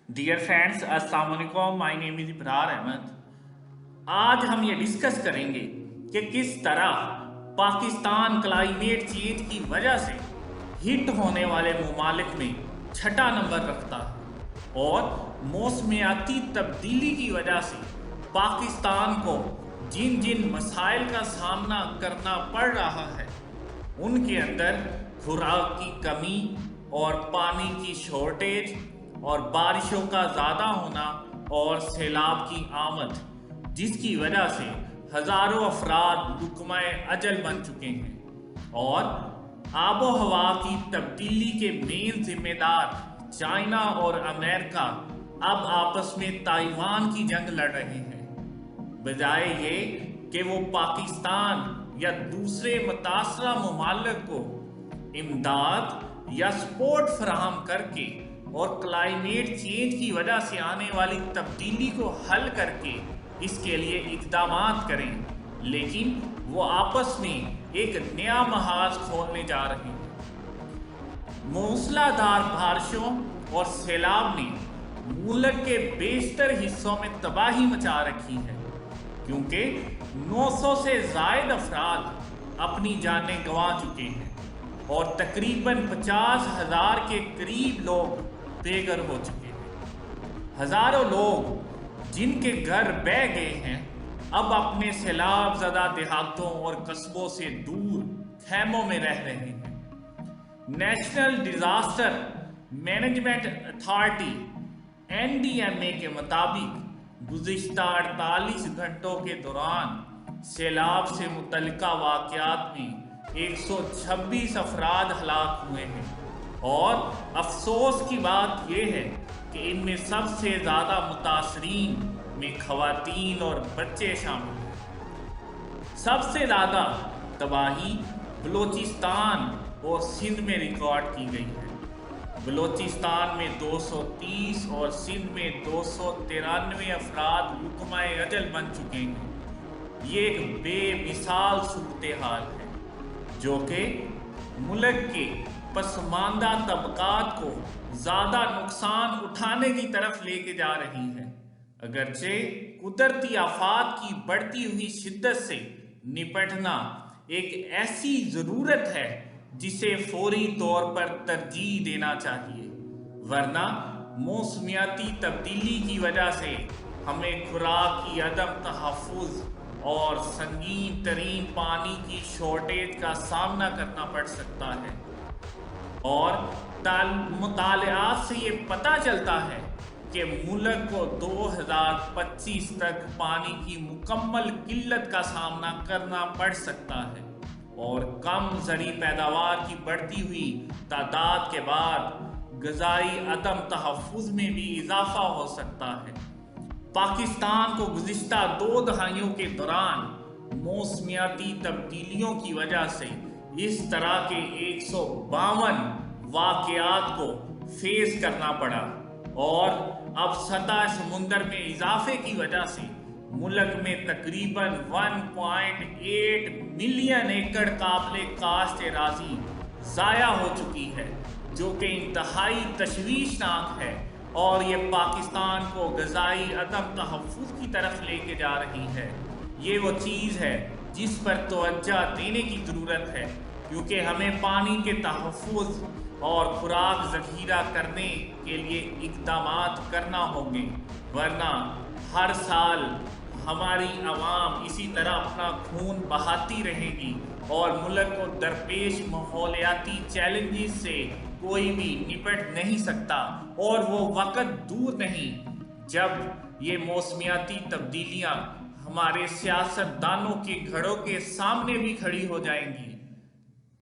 Dear friends, अस्सलाम वालेकुम। My name is Ibrar Ahmad. आज हम ये डिस्कस करेंगे कि किस तरह पाकिस्तान क्लाइमेट चेंज की वजह से हिट होने वाले ममालिक में छठा नंबर रखता है और मौसमियाती तब्दीली की वजह से पाकिस्तान को जिन जिन मसाइल का सामना करना पड़ रहा है उनके अंदर खुराक की कमी और पानी की शॉर्टेज और बारिशों का ज़्यादा होना और सैलाब की आमद, जिसकी वजह से हज़ारों अफराद लुक़्माए अजल बन चुके हैं और आबो हवा की तब्दीली के मेन जिम्मेदार चाइना और अमेरिका अब आपस में ताइवान की जंग लड़ रहे हैं, बजाय ये कि वो पाकिस्तान या दूसरे मुतासरा ममालिक को इमदाद या सपोर्ट फराहम करके और क्लाइमेट चेंज की वजह से आने वाली तब्दीली को हल करके इसके लिए इक़दामात करें, लेकिन वो आपस में एक नया महाज खोलने जा रहे हैं। मूसलाधार बारिशों और सैलाब ने मुल्क के बेशतर हिस्सों में तबाही मचा रखी है, क्योंकि 900 से ज़ायद अफराद अपनी जानें गंवा चुके हैं और तकरीबन 50,000 के करीब लोग बेघर हो चुके हैं। हज़ारों लोग जिनके घर बह गए हैं अब अपने सैलाब ज़दा देहातों और कस्बों से दूर खैमों में रह रहे हैं। National disaster management authority NDMA के मुताबिक गुज़िश्ता 48 घंटों के दौरान सैलाब से मुतल्लिका वाक़यात में 126 अफराद हलाक हुए हैं और अफसोस की बात यह है कि इनमें सबसे ज़्यादा मुतासरीन में ख़वातीन और बच्चे शामिल हैं। सबसे ज़्यादा तबाही बलूचिस्तान और सिंध में रिकॉर्ड की गई है। बलूचिस्तान में 230 और सिंध में 293 अफराद लुक़्माए अजल बन चुके हैं। ये एक बेमिसाल सूरत हाल है जो कि मुल्क के पसमानदा तबकात को ज़्यादा नुकसान उठाने की तरफ लेके जा रही है। अगरचे कुदरती आफात की बढ़ती हुई शिद्दत से निपटना एक ऐसी ज़रूरत है जिसे फौरी तौर पर तरजीह देना चाहिए, वरना मौसमियाती तब्दीली की वजह से हमें खुराक की अदम तहफ़्फ़ुज़ और संगीन तरीन पानी की शॉर्टेज का सामना करना पड़ सकता है। और मुतालिआत से ये पता चलता है कि मुल्क को 2025 तक पानी की मुकम्मल किल्लत का सामना करना पड़ सकता है और कम ज़री पैदावार की बढ़ती हुई तादाद के बाद ग़िज़ाई अदम तहफ़्फ़ुज़ में भी इजाफ़ा हो सकता है। पाकिस्तान को गुज़िश्ता 2 दहाइयों के दौरान मौसमियाती तब्दीलियों की वजह से इस तरह के 152 वाक़यात को फेस करना पड़ा और अब सतह समुंदर में इजाफे की वजह से मुल्क में तकरीबन 1.8 मिलियन एकड़ काबिल काश्त एराज़ी ज़ाया हो चुकी है, जो कि इंतहाई तशवीशनाक है और ये पाकिस्तान को ग़िज़ाई अदम तहफ़्फ़ुज़ की तरफ लेके जा रही है। ये वो चीज़ है जिस पर तवज्जो देने की ज़रूरत है, क्योंकि हमें पानी के तहफ़्फ़ुज़ और खुराक ज़ख़ीरा करने के लिए इक़दामात करना होंगे, वरना हर साल हमारी आवाम इसी तरह अपना खून बहाती रहेगी और मुल्क को दरपेश माहौलियाती चैलेंजेस से कोई भी निपट नहीं सकता और वो वक़्त दूर नहीं जब ये मौसमियाती तब्दीलियाँ हमारे सियासतदानों के घड़ों के सामने भी खड़ी हो जाएंगी।